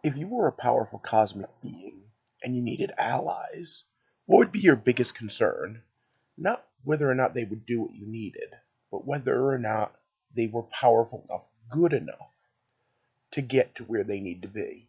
If you were a powerful cosmic being and you needed allies, what would be your biggest concern? Not whether or not they would do what you needed, but whether or not they were powerful enough, good enough to get to where they need to be.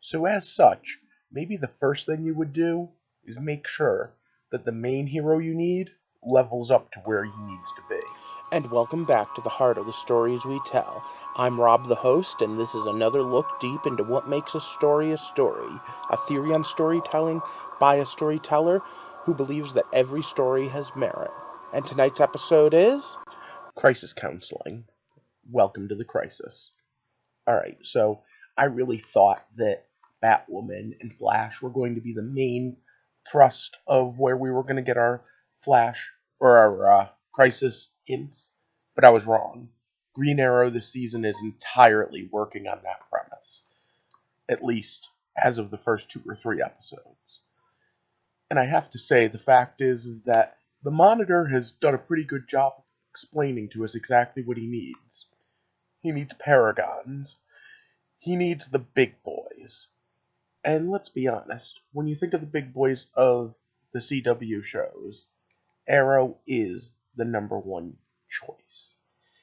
So, as such, maybe the first thing you would do is make sure that the main hero you need levels up to where he needs to be. And welcome back to the heart of the stories we tell. I'm Rob, the host, and this is another look deep into what makes a story, a theory on storytelling by a storyteller who believes that every story has merit. And tonight's episode is Crisis counseling. Welcome to the crisis. Alright, so I really thought that Batwoman and Flash were going to be the main thrust of where we were going to get our Flash or our Crisis hints, but I was wrong. Green Arrow this season is entirely working on that premise, at least as of the first 2 or 3 episodes. And I have to say, the fact is that the Monitor has done a pretty good job explaining to us exactly what he needs. He needs paragons. He needs the big boys. And let's be honest, when you think of the big boys of the CW shows, Arrow is the number one choice.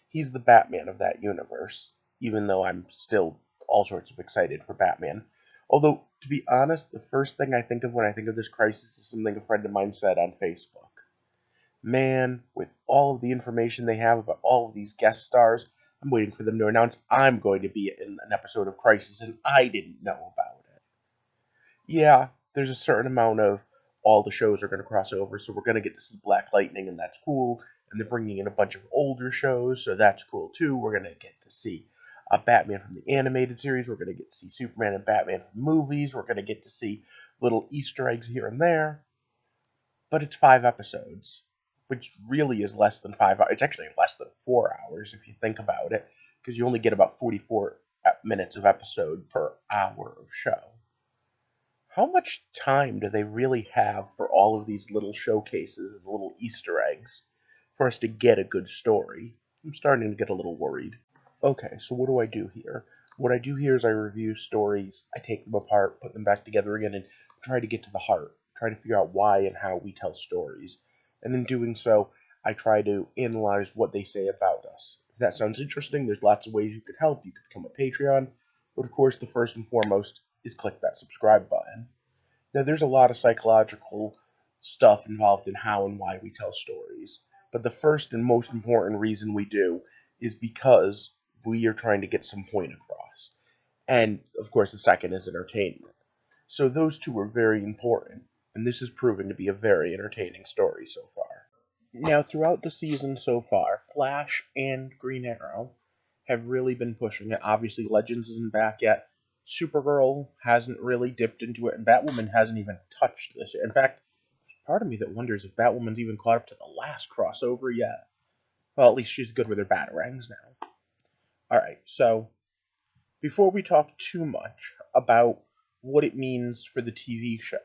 He's the Batman of that universe, even though I'm still all sorts of excited for Batman. Although, to be honest, the first thing I think of when I think of this crisis is something a friend of mine said on Facebook. Man, with all of the information they have about all of these guest stars, I'm waiting for them to announce I'm going to be in an episode of Crisis and I didn't know about it. Yeah, there's a certain amount of all the shows are going to cross over, so we're going to get to see Black Lightning, and that's cool. And they're bringing in a bunch of older shows, so that's cool too. We're going to get to see Batman from the animated series. We're going to get to see Superman and Batman from movies. We're going to get to see little Easter eggs here and there. But it's 5 episodes, which really is less than 5 hours. It's actually less than 4 hours if you think about it, because you only get about 44 minutes of episode per hour of show. How much time do they really have for all of these little showcases and little Easter eggs for us to get a good story? I'm starting to get a little worried. Okay, so what do I do here? What I do here is I review stories, I take them apart, put them back together again, and try to get to the heart. Try to figure out why and how we tell stories. And in doing so, I try to analyze what they say about us. If that sounds interesting, there's lots of ways you could help. You could become a Patreon. But of course, the first and foremost is click that subscribe button. Now, there's a lot of psychological stuff involved in how and why we tell stories. But the first and most important reason we do is because we are trying to get some point across. And, of course, the second is entertainment. So those two are very important, and this is proving to be a very entertaining story so far. Now, throughout the season so far, Flash and Green Arrow have really been pushing it. Obviously, Legends isn't back yet. Supergirl hasn't really dipped into it, and Batwoman hasn't even touched this yet. In fact, there's part of me that wonders if Batwoman's even caught up to the last crossover yet. Well, at least she's good with her batarangs now. Alright, so before we talk too much about what it means for the TV show,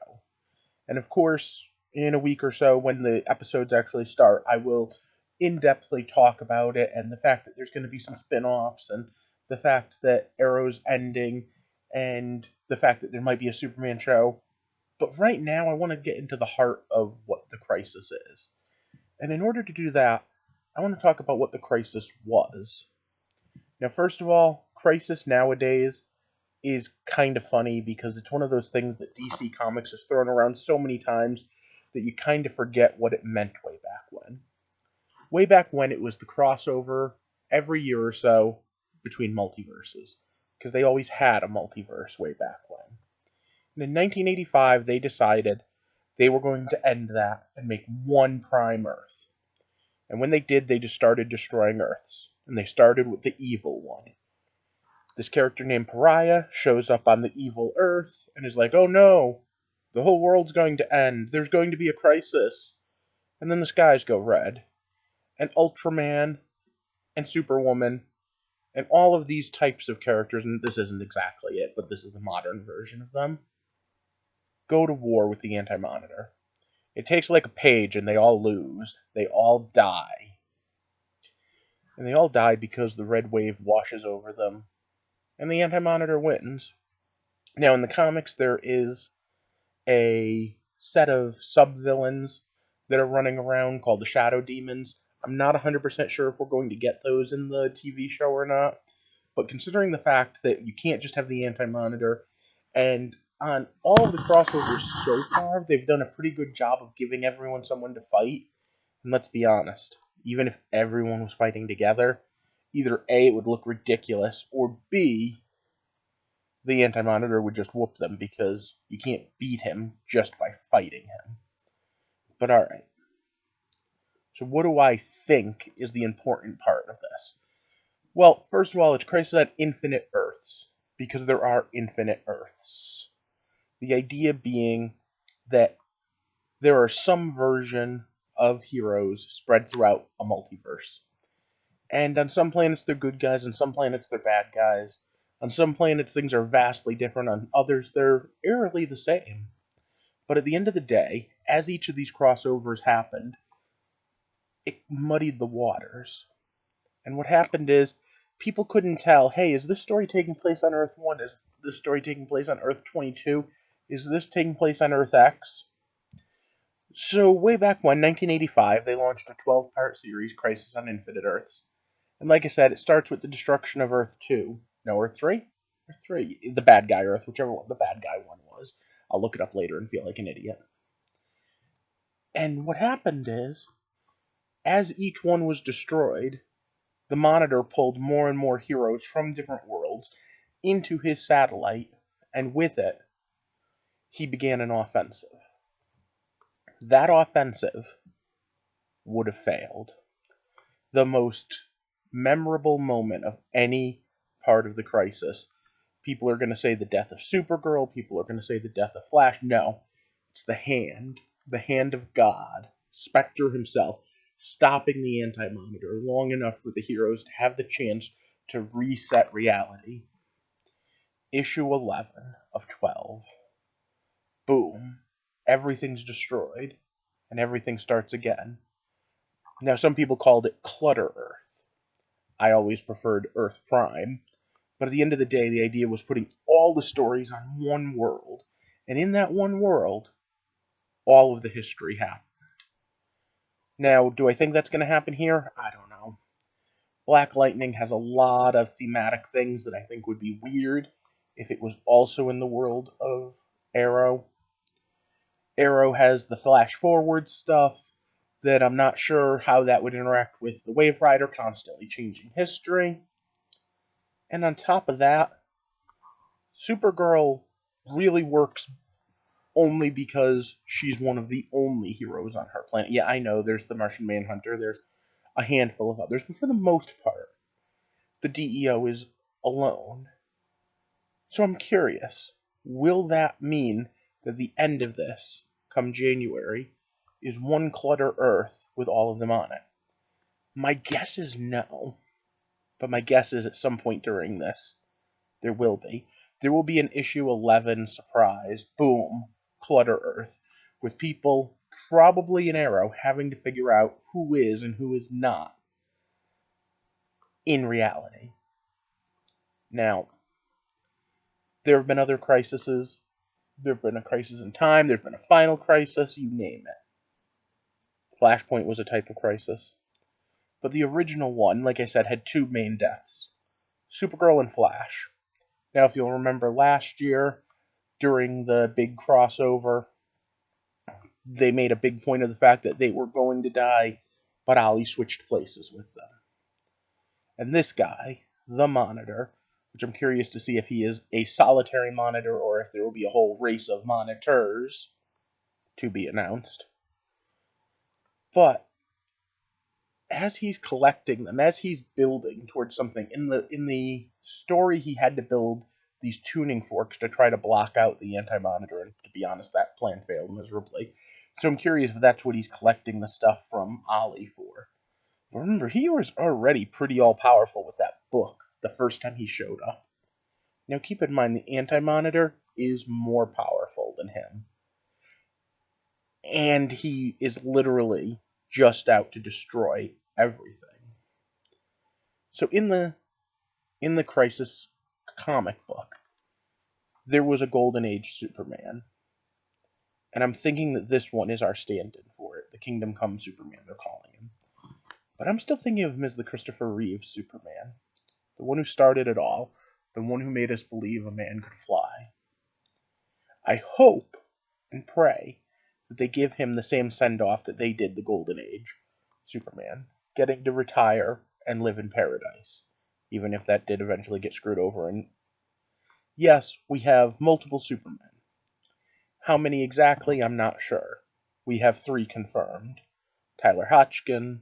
and of course, in a week or so, when the episodes actually start, I will in-depthly talk about it, and the fact that there's going to be some spin-offs, and the fact that Arrow's ending, and the fact that there might be a Superman show. But right now, I want to get into the heart of what the Crisis is. And in order to do that, I want to talk about what the Crisis was. Now, first of all, Crisis nowadays is kind of funny because it's one of those things that DC Comics has thrown around so many times that you kind of forget what it meant way back when. Way back when, it was the crossover every year or so between multiverses, because they always had a multiverse way back when. And in 1985, they decided they were going to end that and make one prime Earth. And when they did, they just started destroying Earths. And they started with the evil one. This character named Pariah shows up on the evil Earth and is like, oh no, the whole world's going to end. There's going to be a crisis. And then the skies go red. And Ultraman and Superwoman and all of these types of characters, and this isn't exactly it, but this is the modern version of them, go to war with the Anti-Monitor. It takes like a page and they all lose. They all die. And they all die because the red wave washes over them. And the Anti-Monitor wins. Now, in the comics, there is a set of sub-villains that are running around called the Shadow Demons. I'm not 100% sure if we're going to get those in the TV show or not, but considering the fact that you can't just have the Anti-Monitor, and on all of the crossovers so far, they've done a pretty good job of giving everyone someone to fight. And let's be honest, even if everyone was fighting together, either A, it would look ridiculous, or B, the Anti-Monitor would just whoop them because you can't beat him just by fighting him. But alright. So what do I think is the important part of this? Well, first of all, it's Crisis at Infinite Earths, because there are infinite Earths. The idea being that there are some version of heroes spread throughout a multiverse. And on some planets they're good guys, on some planets they're bad guys. On some planets things are vastly different, on others they're eerily the same. But at the end of the day, as each of these crossovers happened, it muddied the waters. And what happened is people couldn't tell, hey, is this story taking place on Earth 1? Is this story taking place on Earth 22? Is this taking place on Earth X? So way back when, 1985, they launched a 12-part series, Crisis on Infinite Earths. And like I said, it starts with the destruction of Earth 2. No, Earth 3? Earth 3. The bad guy Earth, whichever one the bad guy one was. I'll look it up later and feel like an idiot. And what happened is, as each one was destroyed, the Monitor pulled more and more heroes from different worlds into his satellite, and with it, he began an offensive. That offensive would have failed. The most memorable moment of any part of the crisis. People are going to say the death of Supergirl. People are going to say the death of Flash. No, it's the hand of God, Spectre himself, stopping the Anti-Monitor long enough for the heroes to have the chance to reset reality. Issue 11 of 12. Boom. Everything's destroyed, and everything starts again. Now, some people called it Clutter Earth. I always preferred Earth Prime. But at the end of the day, the idea was putting all the stories on one world. And in that one world, all of the history happened. Now, do I think that's going to happen here? I don't know. Black Lightning has a lot of thematic things that I think would be weird if it was also in the world of Arrow. Arrow has the flash forward stuff that I'm not sure how that would interact with the Wave Rider constantly changing history. And on top of that, Supergirl really works only because she's one of the only heroes on her planet. Yeah, I know there's the Martian Manhunter, there's a handful of others, but for the most part, the DEO is alone. So I'm curious, will that mean that the end of this, come January, is one clutter Earth with all of them on it? My guess is no, but my guess is at some point during this, there will be. There will be an issue 11 surprise, boom, Clutter Earth, with people, probably in Arrow, having to figure out who is and who is not in reality. Now, there have been other crises. There have been a crisis in time, there's been a final crisis, you name it. Flashpoint was a type of crisis. But the original one, like I said, had two main deaths, Supergirl and Flash. Now, if you'll remember last year, during the big crossover, they made a big point of the fact that they were going to die, but Ollie switched places with them. And this guy, the Monitor, which I'm curious to see if he is a solitary Monitor or if there will be a whole race of Monitors to be announced. But as he's collecting them, as he's building towards something, in the story he had to build these tuning forks to try to block out the Anti-Monitor, and to be honest, that plan failed miserably. So I'm curious if that's what he's collecting the stuff from Ollie for. But remember, he was already pretty all-powerful with that book the first time he showed up. Now keep in mind, the Anti-Monitor is more powerful than him. And he is literally just out to destroy everything. So in the Crisis comic book, there was a Golden Age Superman, and I'm thinking that this one is our stand-in for it. The Kingdom Come Superman, they're calling him. But I'm still thinking of him as the Christopher Reeve Superman, the one who started it all, the one who made us believe a man could fly. I hope and pray that they give him the same send-off that they did the Golden Age Superman, getting to retire and live in paradise, even if that did eventually get screwed over. And yes, we have multiple Supermen. How many exactly, I'm not sure. We have 3 confirmed. Tyler Hochkin,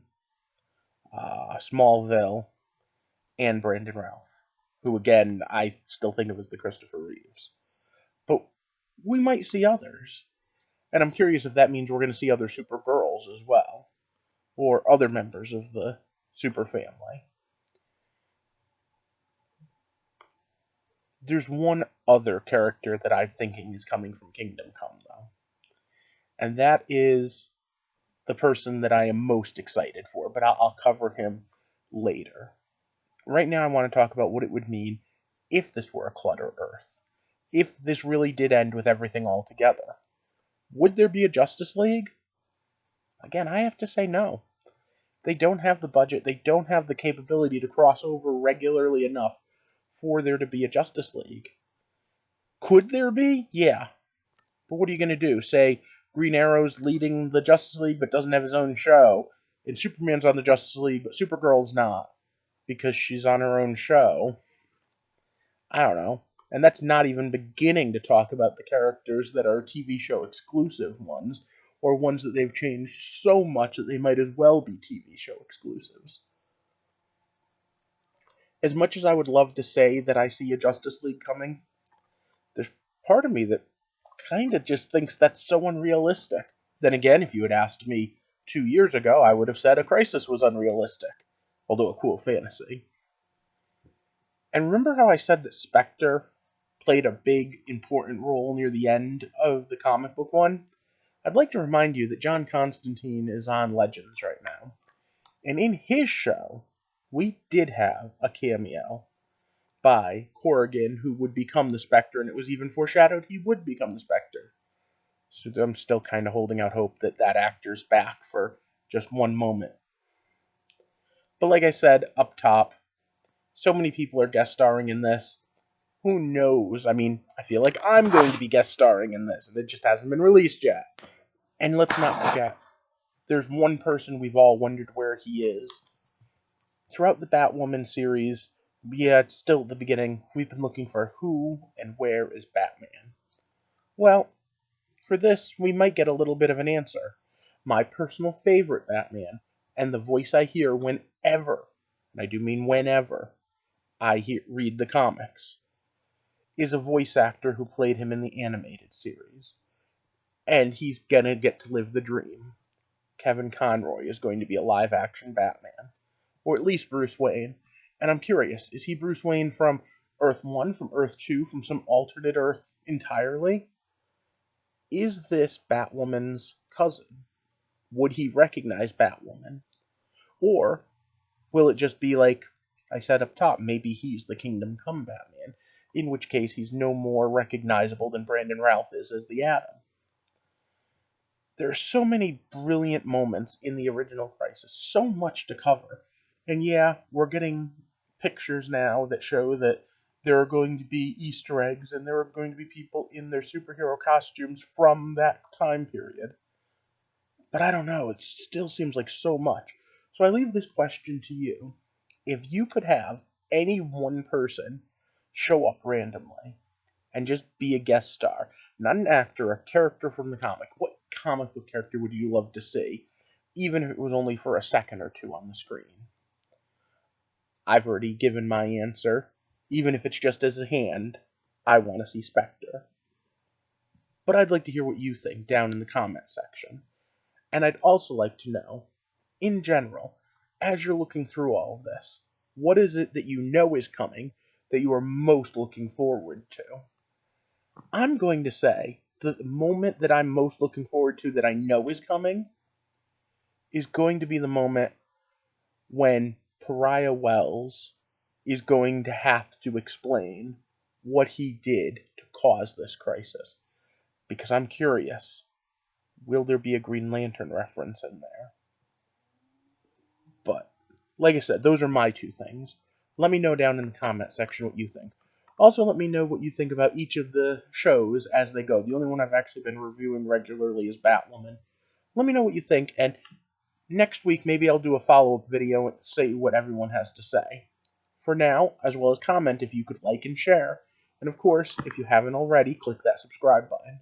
Smallville, and Brandon Routh, who again, I still think of as the Christopher Reeves. But we might see others. And I'm curious if that means we're going to see other Supergirls as well, or other members of the Super family. There's one other character that I'm thinking is coming from Kingdom Come, though, and that is the person that I am most excited for, but I'll cover him later. Right now, I want to talk about what it would mean if this were a clutter Earth. If this really did end with everything all together. Would there be a Justice League? Again, I have to say no. They don't have the budget, they don't have the capability to cross over regularly enough for there to be a Justice League. Could there be? Yeah. But what are you going to do? Say Green Arrow's leading the Justice League but doesn't have his own show, and Superman's on the Justice League but Supergirl's not because she's on her own show? I don't know. And that's not even beginning to talk about the characters that are TV show exclusive ones, or ones that they've changed so much that they might as well be TV show exclusives. As much as I would love to say that I see a Justice League coming, there's part of me that kind of just thinks that's so unrealistic. Then again, if you had asked me 2 years ago, I would have said a crisis was unrealistic, although a cool fantasy. And remember how I said that Spectre played a big, important role near the end of the comic book one? I'd like to remind you that John Constantine is on Legends right now. And in his show, we did have a cameo by Corrigan, who would become the Spectre, and it was even foreshadowed he would become the Spectre. So I'm still kind of holding out hope that that actor's back for just one moment. But like I said up top, so many people are guest starring in this. Who knows? I mean, I feel like I'm going to be guest starring in this, and it just hasn't been released yet. And let's not forget, there's one person we've all wondered where he is. Throughout the Batwoman series, yeah, it's still at the beginning, we've been looking for who and where is Batman. Well, for this, we might get a little bit of an answer. My personal favorite Batman, and the voice I hear whenever, and I do mean whenever, read the comics, is a voice actor who played him in the animated series. And he's gonna get to live the dream. Kevin Conroy is going to be a live action Batman. Or at least Bruce Wayne. And I'm curious, is he Bruce Wayne from Earth 1, from Earth 2, from some alternate Earth entirely? Is this Batwoman's cousin? Would he recognize Batwoman? Or will it just be like I said up top, maybe he's the Kingdom Come Batman, in which case he's no more recognizable than Brandon Routh is as the Atom. There are so many brilliant moments in the original Crisis, so much to cover. And yeah, we're getting pictures now that show that there are going to be Easter eggs and there are going to be people in their superhero costumes from that time period. But I don't know, it still seems like so much. So I leave this question to you. If you could have any one person show up randomly and just be a guest star, not an actor, a character from the comic, what comic book character would you love to see, even if it was only for a second or two on the screen? I've already given my answer. Even if it's just as a hand, I want to see Spectre. But I'd like to hear what you think down in the comment section. And I'd also like to know, in general, as you're looking through all of this, what is it that you know is coming that you are most looking forward to? I'm going to say that the moment that I'm most looking forward to that I know is coming is going to be the moment when Pariah Wells is going to have to explain what he did to cause this crisis. Because I'm curious, will there be a Green Lantern reference in there? But, like I said, those are my two things. Let me know down in the comment section what you think. Also, let me know what you think about each of the shows as they go. The only one I've actually been reviewing regularly is Batwoman. Let me know what you think, and next week maybe I'll do a follow-up video and say what everyone has to say. For now, as well as comment if you could like and share. And of course, if you haven't already, click that subscribe button.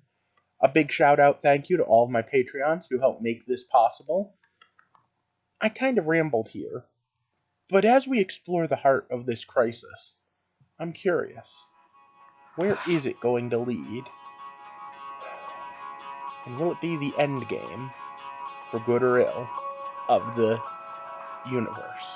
A big shout out thank you to all of my Patreons who helped make this possible. I kind of rambled here, but as we explore the heart of this crisis, I'm curious. Where is it going to lead? And will it be the end game, for good or ill, of the universe?